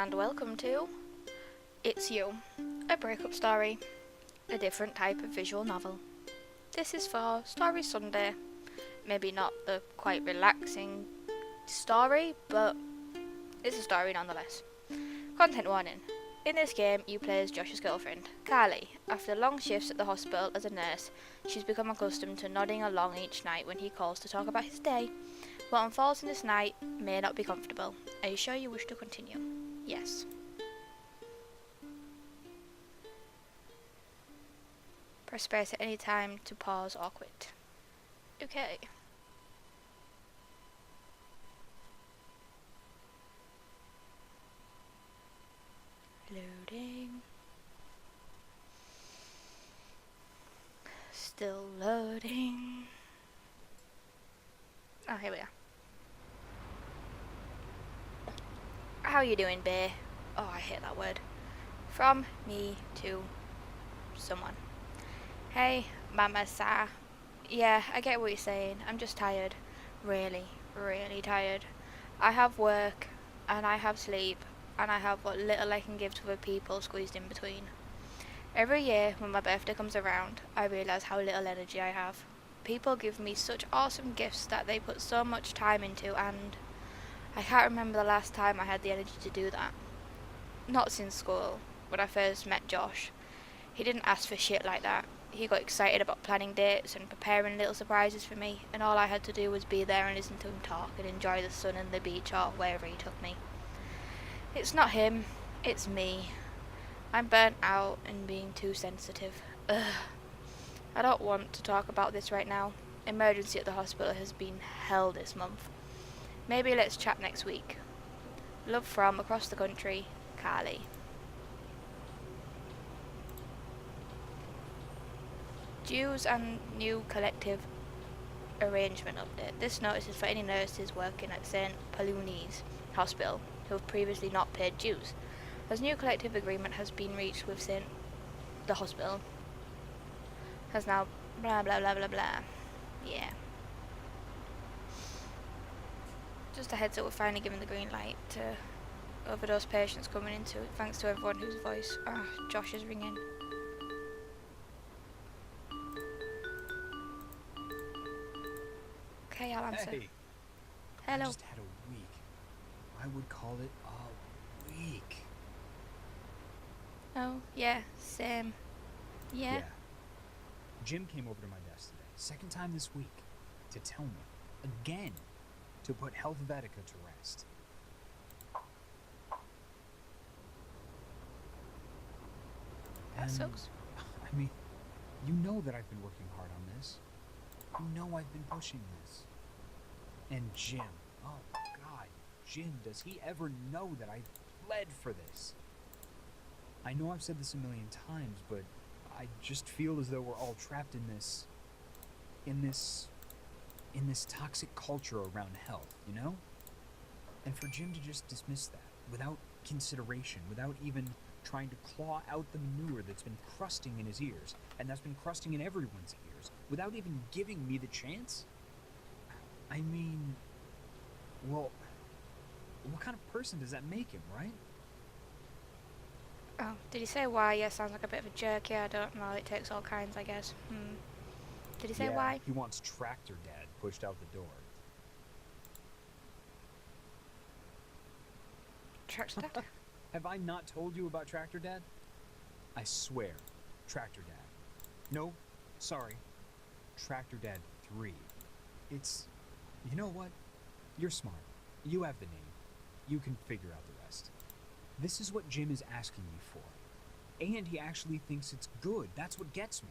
and welcome to It's You, a breakup story, a different type of visual novel. This is for Story Sunday. Maybe not the quite relaxing story, but it's a story nonetheless. Content warning. In this game, you play as Josh's girlfriend, Carly. After long shifts at the hospital as a nurse, she's become accustomed to nodding along each night when he calls to talk about his day. What unfolds in this night may not be comfortable. Are you sure you wish to continue? Yes. Press space at any time to pause or quit. Okay. Loading. Still loading. Oh, here we are. How you doing, bae? Oh, I hate that word. From me to someone. Hey, Mama Sa. Yeah, I get what you're saying. I'm just tired. Really, really tired. I have work, and I have sleep, and I have what little I can give to other people squeezed in between. Every year, when my birthday comes around, I realise how little energy I have. People give me such awesome gifts that they put so much time into, and I can't remember the last time I had the energy to do that. Not since school, when I first met Josh. He didn't ask for shit like that. He got excited about planning dates and preparing little surprises for me, and all I had to do was be there and listen to him talk and enjoy the sun and the beach or wherever he took me. It's not him, it's me. I'm burnt out and being too sensitive. Ugh. I don't want to talk about this right now. Emergency at the hospital has been hell this month. Maybe let's chat next week. Love from across the country, Carly. Dues and new collective arrangement update. This notice is for any nurses working at St. Paulini's Hospital who have previously not paid dues. As new collective agreement has been reached with the hospital has now blah blah blah blah blah. Yeah. Just a heads up, we're finally given the green light to overdose patients coming into it, thanks to everyone whose voice Josh is ringing. Okay, I'll answer. Hey, Hello. I just had a week. I would call it a week. Oh, yeah, same. Yeah? Jim came over to my desk today, second time this week, to tell me, again, to put Helvetica to rest. That sucks. I mean, you know that I've been working hard on this. You know I've been pushing this. And Jim, oh God, Jim, does he ever know that I bled for this? I know I've said this a million times, but I just feel as though we're all trapped in this toxic culture around health, you know? And for Jim to just dismiss that without consideration, without even trying to claw out the manure that's been crusting in his ears, and that's been crusting in everyone's ears, without even giving me the chance? I mean, well, what kind of person does that make him, right? Oh, did he say why? Yeah, sounds like a bit of a jerk. Yeah, I don't know. It takes all kinds, I guess. Did he say why? He wants Tractor Dad pushed out the door. Tractor Dad? Have I not told you about Tractor Dad? I swear, Tractor Dad. No, sorry, Tractor Dad 3. It's, you know what? You're smart. You have the name. You can figure out the rest. This is what Jim is asking me for. And he actually thinks it's good. That's what gets me.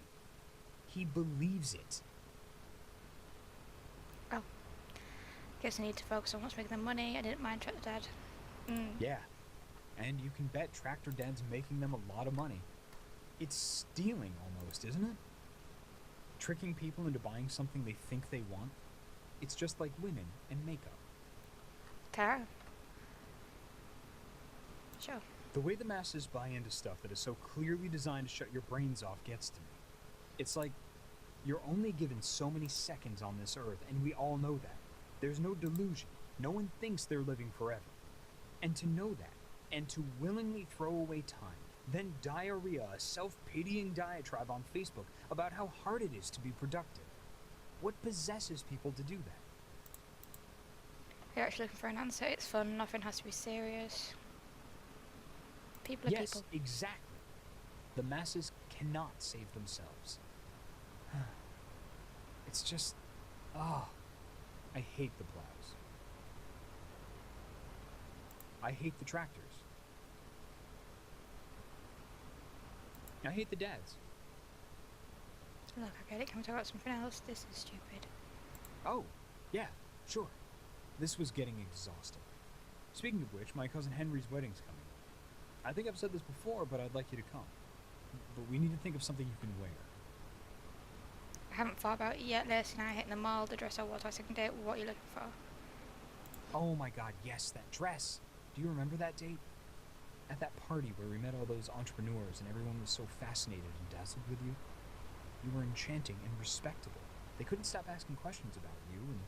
He believes it. Oh. Guess I need to focus on what's making the money. I didn't mind Tractor Dad. Yeah. And you can bet Tractor Dad's making them a lot of money. It's stealing almost, isn't it? Tricking people into buying something they think they want. It's just like women and makeup. Tara. Sure. The way the masses buy into stuff that is so clearly designed to shut your brains off gets to me. It's like, you're only given so many seconds on this earth, and we all know that. There's no delusion. No one thinks they're living forever. And to know that, And to willingly throw away time, then diarrhea a self-pitying diatribe on Facebook about how hard it is to be productive. What possesses people to do that? You're actually looking for an answer. It's fun. Nothing has to be serious. People are Yes, people. exactly. The masses cannot save themselves. It's just, I hate the plows. I hate the tractors. I hate the dads. Look, I get it. Can we talk about something else? This is stupid. Oh, yeah, sure. This was getting exhausting. Speaking of which, my cousin Henry's wedding's coming. I think I've said this before, but I'd like you to come. But we need to think of something you can wear. I haven't thought about it yet. Lacey and I hitting the mall. The dress I wore to our second date. What are you looking for? Oh my god, yes, that dress! Do you remember that date? At that party where we met all those entrepreneurs and everyone was so fascinated and dazzled with you? You were enchanting and respectable. They couldn't stop asking questions about you and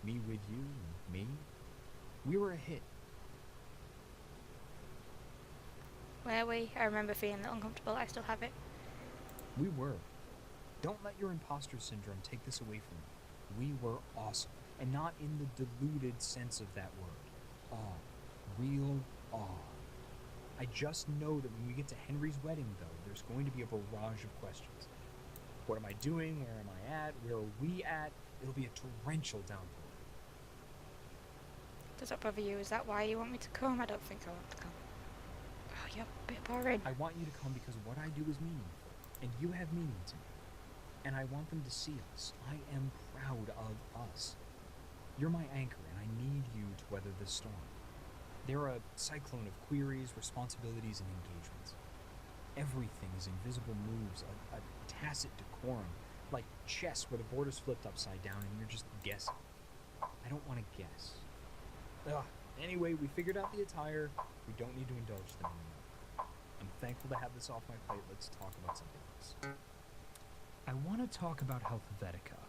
me with you and me. We were a hit. Were we? I remember feeling a little uncomfortable. I still have it. We were. Don't let your imposter syndrome take this away from you. We were awesome, and not in the diluted sense of that word. Awe. Real awe. I just know that when we get to Henry's wedding, though, there's going to be a barrage of questions. What am I doing? Where am I at? Where are we at? It'll be a torrential downpour. Does that bother you? Is that why you want me to come? I don't think I want to come. Oh, you're a bit boring. I want you to come because what I do is meaningful, and you have meaning to me. And I want them to see us. I am proud of us. You're my anchor, and I need you to weather this storm. They're a cyclone of queries, responsibilities, and engagements. Everything is invisible moves, a tacit decorum, like chess where the board is flipped upside down and you're just guessing. I don't want to guess. Ugh. Anyway, we figured out the attire. We don't need to indulge them anymore. I'm thankful to have this off my plate. Let's talk about something else. I want to talk about Helvetica.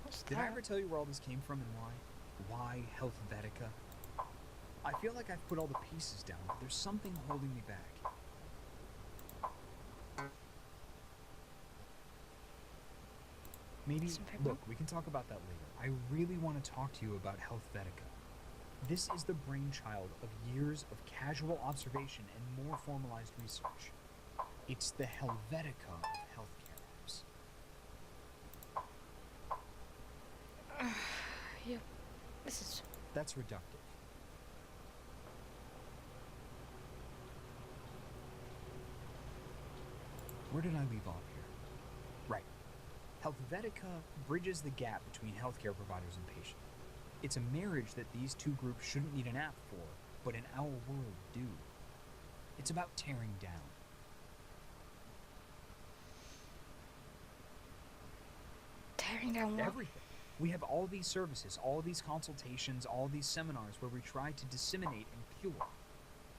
What's Did that? I ever tell you where all this came from and why? Why Helvetica? I feel like I've put all the pieces down, but there's something holding me back. Maybe, Something look, we can talk about that later. I really want to talk to you about Helvetica. This is the brainchild of years of casual observation and more formalized research. It's the Helvetica of healthcare apps. Yeah. This is... That's reductive. Where did I leave off here? Right. Helvetica bridges the gap between healthcare providers and patients. It's a marriage that these two groups shouldn't need an app for, but in our world do. It's about tearing down. tearing down what? Everything. We have all these services, all these consultations, all these seminars where we try to disseminate and cure.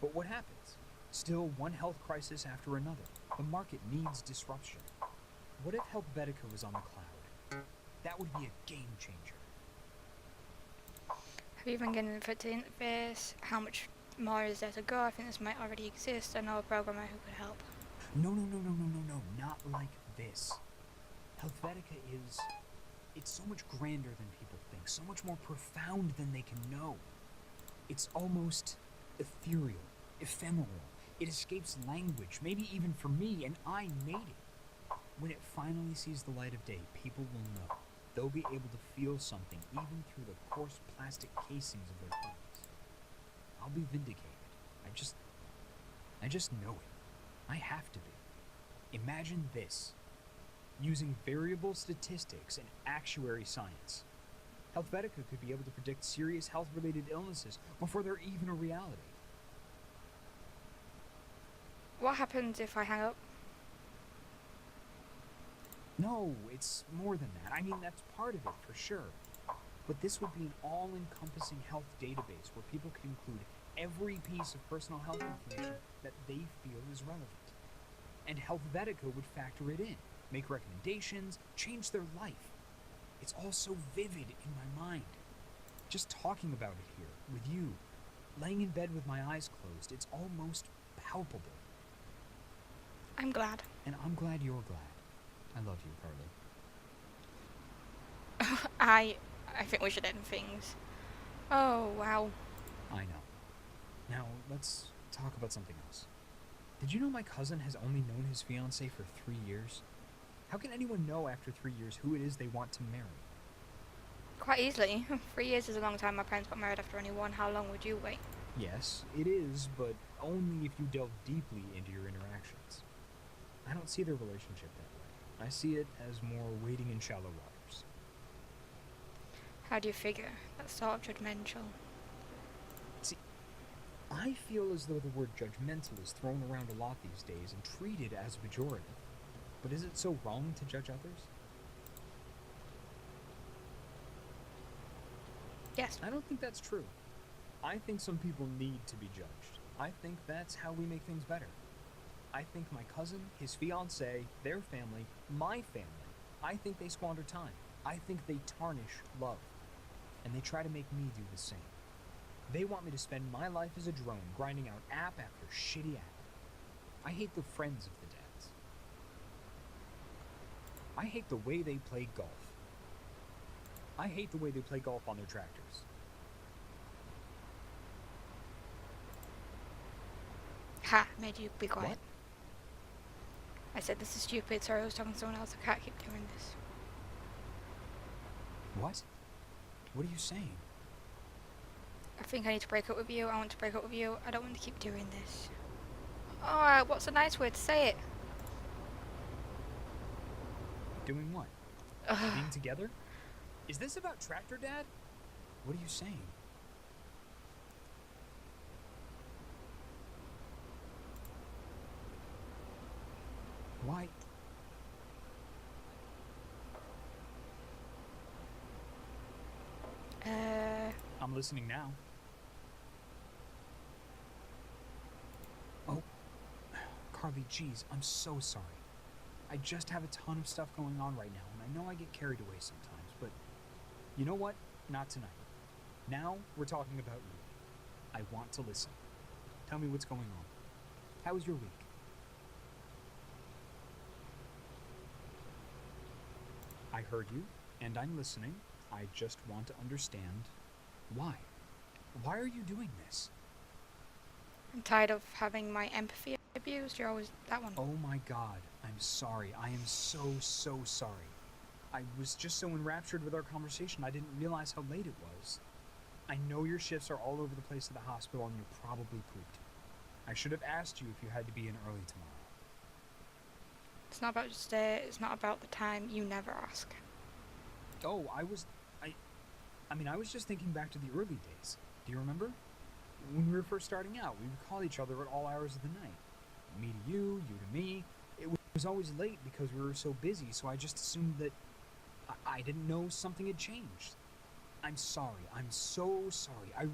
But what happens? Still one health crisis after another. The market needs disruption. What if Helvetica was on the cloud? That would be a game changer. Have you been getting into the interface? How much more is there to go? I think this might already exist. I know a programmer who could help. No, not like this. Helvetica is... It's so much grander than people think, so much more profound than they can know. It's almost ethereal, ephemeral. It escapes language, maybe even for me, and I made it. When it finally sees the light of day, people will know. They'll be able to feel something, even through the coarse plastic casings of their phones. I'll be vindicated. I just know it. I have to be. Imagine this. Using variable statistics and actuary science, Helvetica could be able to predict serious health-related illnesses before they're even a reality. What happens if I hang up? No, it's more than that. I mean, that's part of it, for sure. But this would be an all-encompassing health database where people can include every piece of personal health information that they feel is relevant. And Helvetica would factor it in, make recommendations, change their life. It's all so vivid in my mind. Just talking about it here, with you, laying in bed with my eyes closed. It's almost palpable. I'm glad. And I'm glad you're glad. I love you, Carly. I think we should end things. Oh, wow. I know. Now, let's talk about something else. Did you know my cousin has only known his fiancée for 3 years? How can anyone know after 3 years who it is they want to marry? Quite easily. 3 years is a long time. My parents got married after only one. How long would you wait? Yes, it is, but only if you delve deeply into your interactions. I don't see their relationship that way. I see it as more wading in shallow waters. How do you figure? That's sort of judgmental. See, I feel as though the word judgmental is thrown around a lot these days and treated as pejorative. But is it so wrong to judge others? Yes. I don't think that's true. I think some people need to be judged. I think that's how we make things better. I think my cousin, his fiancée, their family, my family, I think they squander time. I think they tarnish love. And they try to make me do the same. They want me to spend my life as a drone, grinding out app after shitty app. I hate the friends of the dads. I hate the way they play golf. I hate the way they play golf on their tractors. Ha, made you be quiet. What? I said this is stupid. Sorry, I was talking to someone else. I can't keep doing this. What? What are you saying? I think I need to break up with you. I want to break up with you. I don't want to keep doing this. Alright, what's a nice way to say it? Doing what? Ugh. Being together? Is this about Tractor Dad? What are you saying? Why? I'm listening now. Oh, Carly, geez, I'm so sorry. I just have a ton of stuff going on right now, and I know I get carried away sometimes, but you know what? Not tonight. Now we're talking about you. I want to listen. Tell me what's going on. How was your week? I heard you, and I'm listening. I just want to understand why. Why are you doing this? I'm tired of having my empathy abused. You're always that one. Oh my god, I'm sorry. I am so sorry. I was just so enraptured with our conversation, I didn't realize how late it was. I know your shifts are all over the place at the hospital and you're probably pooped. I should have asked you if you had to be in early tomorrow. It's not about just it's not about the time. You never ask. Oh, I was just thinking back to the early days. Do you remember? When we were first starting out, we would call each other at all hours of the night. Me to you, you to me. It was always late because we were so busy, so I just assumed that I didn't know something had changed. I'm sorry. I'm so sorry. I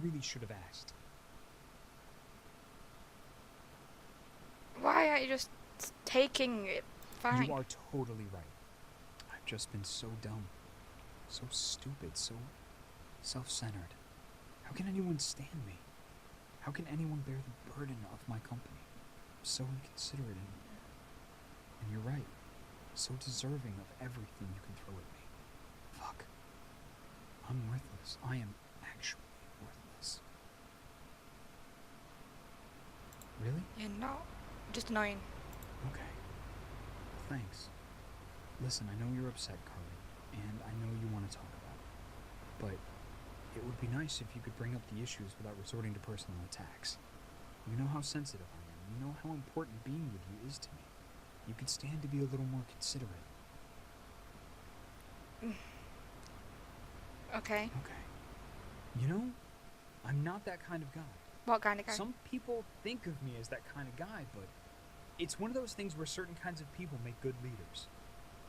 really should have asked. Why aren't you just taking it? Fine. You are totally right. I've just been so dumb. So stupid. So self-centered. How can anyone stand me? How can anyone bear the burden of my company? I'm so inconsiderate and you're right. So deserving of everything you can throw at me. Fuck. I'm worthless. I am actually worthless. Really? You're not. Just annoying. Okay. Thanks. Listen, I know you're upset, Carly, and I know you want to talk about it. But it would be nice if you could bring up the issues without resorting to personal attacks. You know how sensitive I am. You know how important being with you is to me. You could stand to be a little more considerate. Okay. Okay. You know, I'm not that kind of guy. What kind of guy? Some people think of me as that kind of guy, but it's one of those things where certain kinds of people make good leaders.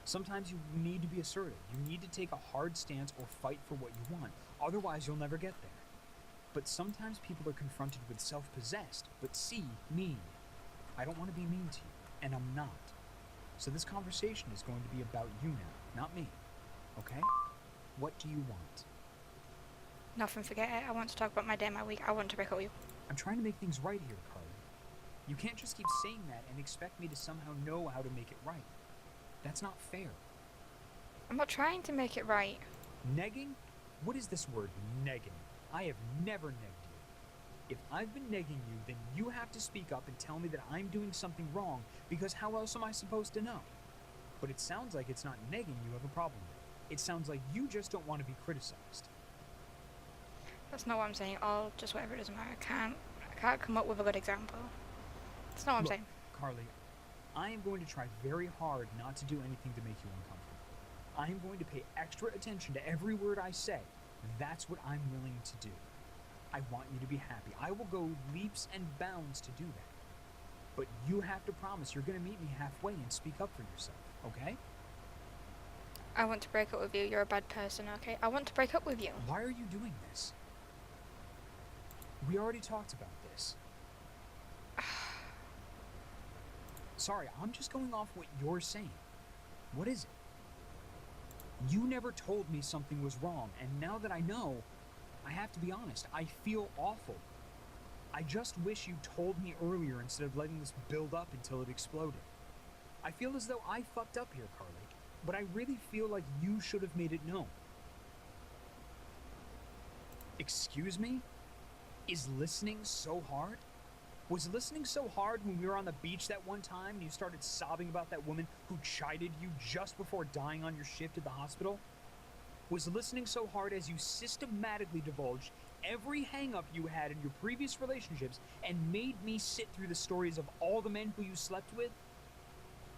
Sometimes you need to be assertive. You need to take a hard stance or fight for what you want. Otherwise, you'll never get there. But sometimes people are confronted with self-possessed, but see, mean. I don't want to be mean to you, and I'm not. So this conversation is going to be about you now, not me. Okay? What do you want? Nothing, forget it. I want to talk about my day, my week. I want to break up with you. I'm trying to make things right here, Carly. You can't just keep saying that and expect me to somehow know how to make it right. That's not fair. I'm not trying to make it right. Negging? What is this word, negging? I have never negged you. If I've been negging you, then you have to speak up and tell me that I'm doing something wrong, because how else am I supposed to know? But it sounds like it's not negging you have a problem with. It sounds like you just don't want to be criticized. That's not what I'm saying. Or just whatever, it doesn't matter. I can't come up with a good example. That's not what I'm Look, saying. Carly, I am going to try very hard not to do anything to make you uncomfortable. I am going to pay extra attention to every word I say. That's what I'm willing to do. I want you to be happy. I will go leaps and bounds to do that. But you have to promise you're going to meet me halfway and speak up for yourself, okay? I want to break up with you. You're a bad person, okay? I want to break up with you. Why are you doing this? We already talked about this. Sorry, I'm just going off what you're saying. What is it? You never told me something was wrong, and now that I know, I have to be honest, I feel awful. I just wish you told me earlier instead of letting this build up until it exploded. I feel as though I fucked up here, Carly, but I really feel like you should have made it known. Excuse me? Is listening so hard? Was listening so hard when we were on the beach that one time and you started sobbing about that woman who chided you just before dying on your shift at the hospital? Was listening so hard as you systematically divulged every hang-up you had in your previous relationships and made me sit through the stories of all the men who you slept with?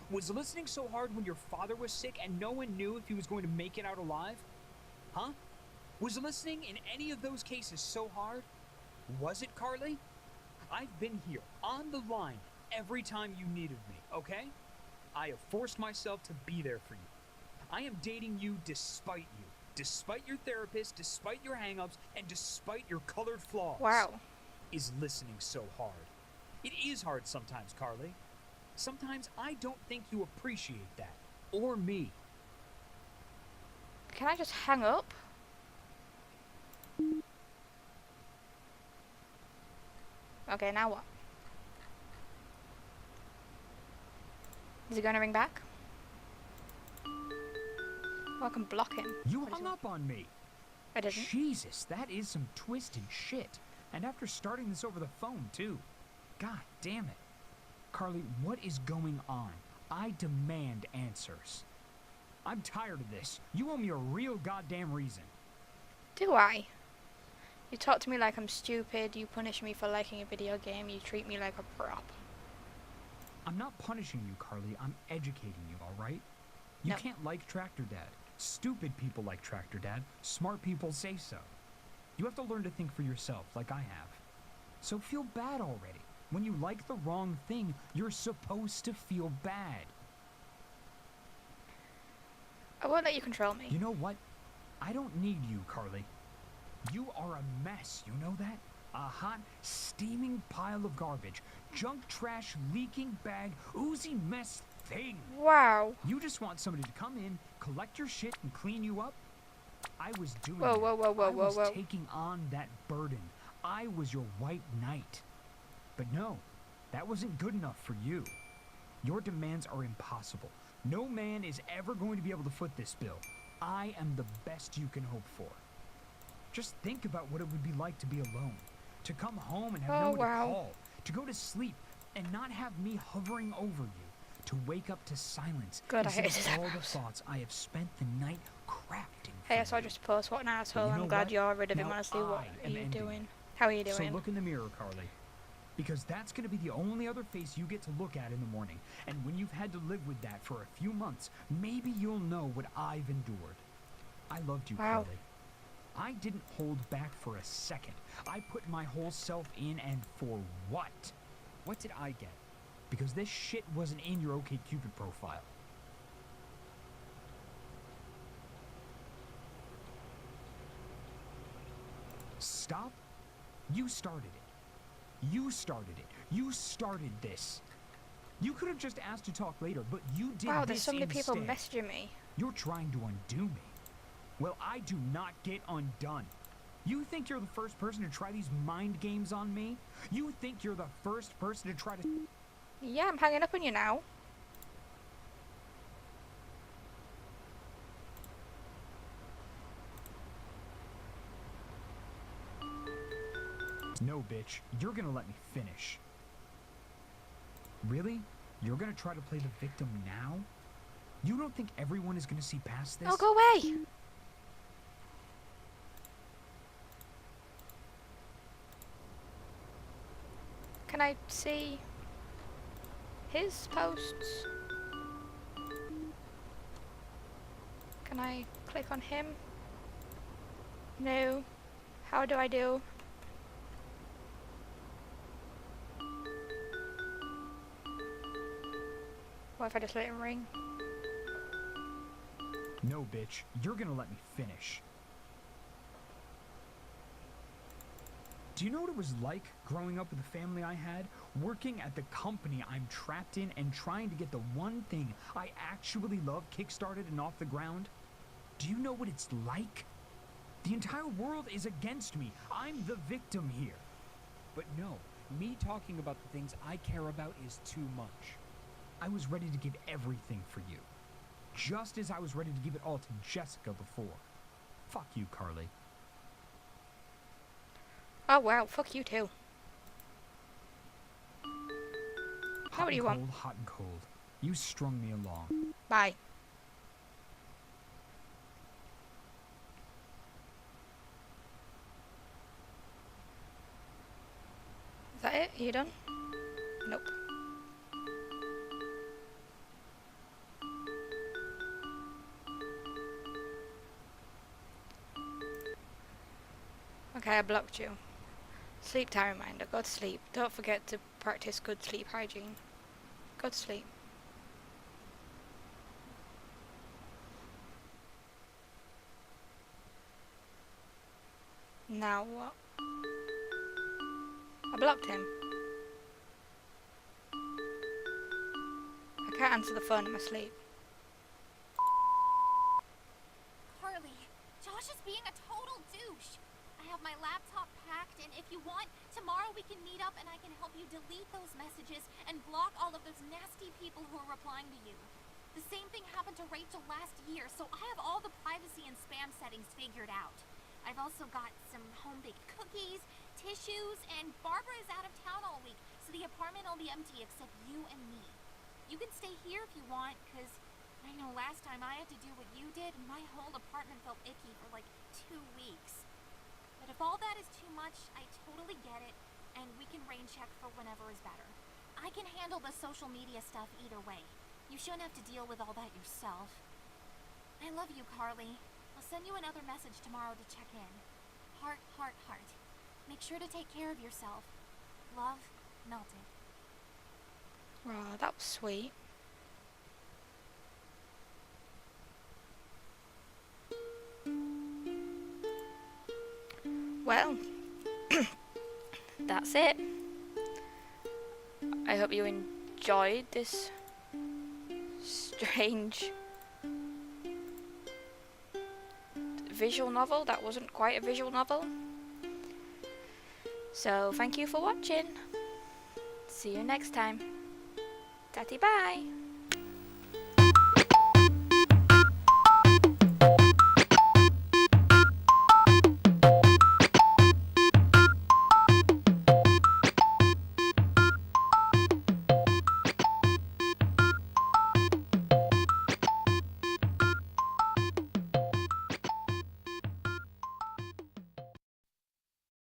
Was listening so hard when your father was sick and no one knew if he was going to make it out alive? Huh? Was listening in any of those cases so hard? Was it, Carly? I've been here, on the line, every time you needed me, okay? I have forced myself to be there for you. I am dating you despite you. Despite your therapist, despite your hang-ups, and despite your colored flaws. Wow. Is listening so hard? It is hard sometimes, Carly. Sometimes I don't think you appreciate that. Or me. Can I just hang up? Okay, now what? Is he going to ring back? Oh, I can block him. You What is hung it? up on me. I didn't. Jesus, that is some twisted shit. And after starting this over the phone, too. God damn it. Carly, what is going on? I demand answers. I'm tired of this. You owe me a real goddamn reason. Do I? You talk to me like I'm stupid, you punish me for liking a video game, you treat me like a prop. I'm not punishing you, Carly. I'm educating you, all right? You No. can't like Tractor Dad. Stupid people like Tractor Dad. Smart people say so. You have to learn to think for yourself, like I have. So feel bad already. When you like the wrong thing, you're supposed to feel bad. I won't let you control me. You know what? I don't need you, Carly. You are a mess, you know that? A hot, steaming pile of garbage. Junk trash, leaking bag, oozy mess thing. Wow. You just want somebody to come in, collect your shit, and clean you up? I was doing Whoa, that. whoa, whoa, whoa, I whoa, was whoa. taking on that burden. I was your white knight. But no, that wasn't good enough for you. Your demands are impossible. No man is ever going to be able to foot this bill. I am the best you can hope for. Just think about what it would be like to be alone. To come home and have no Oh, one wow. to call. To go to sleep and not have me hovering over you. To wake up to silence. Good, I instead hated of that all the house. thoughts I have spent the night crafting Hey, I for saw you. just post. What an asshole. you know I'm glad what? you're rid of him, Now honestly. What I are am you ending doing? it. How are you So doing? look in the mirror, Carly. Because that's going to be the only other face you get to look at in the morning. And when you've had to live with that for a few months, maybe you'll know what I've endured. I loved you, Wow. Carly. I didn't hold back for a second. I put my whole self in, and for what? What did I get? Because this shit wasn't in your OkCupid profile. Stop? You started it. You started it. You started this. You could have just asked to talk later, but you did Wow, this there's so many people instead. messaging me. You're trying to undo me. Well, I do not get undone. You think you're the first person to try these mind games on me? You think you're the first person to try to... Yeah, I'm hanging up on you now. No, bitch. You're gonna let me finish. Really? You're gonna try to play the victim now? You don't think everyone is gonna see past this? Oh, go away! Can I see his posts? Can I click on him? No. How do I do? What if I just let him ring? No, bitch. You're gonna let me finish. Do you know what it was like growing up with the family I had? Working at the company I'm trapped in and trying to get the one thing I actually love kickstarted and off the ground? Do you know what it's like? The entire world is against me. I'm the victim here. But no, me talking about the things I care about is too much. I was ready to give everything for you. Just as I was ready to give it all to Jessica before. Fuck you, Carly. Oh wow, fuck you too. Hot What do you and want? cold, hot and cold. You strung me along. Bye. Is that it? Are you done? Nope. Okay, I blocked you. Sleep time reminder. Go to sleep. Don't forget to practice good sleep hygiene. Go to sleep. Now what? I blocked him. I can't answer the phone in my sleep. Carly, Josh is being a total douche. I have my laptop packed, and if you want, tomorrow we can meet up and I can help you delete those messages and block all of those nasty people who are replying to you. The same thing happened to Rachel last year, so I have all the privacy and spam settings figured out. I've also got some home-baked cookies, tissues, and Barbara is out of town all week, so the apartment will be empty except you and me. You can stay here if you want, because I know last time I had to do what you did, my whole apartment felt icky for like 2 weeks. But if all that is too much, I totally get it, and we can rain check for whenever is better. I can handle the social media stuff either way. You shouldn't have to deal with all that yourself. I love you, Carly. I'll send you another message tomorrow to check in. Heart, heart, heart. Make sure to take care of yourself. Love, Melted. Oh, that was sweet. Well, that's it. I hope you enjoyed this strange visual novel that wasn't quite a visual novel. So thank you for watching. See you next time. Tatty bye.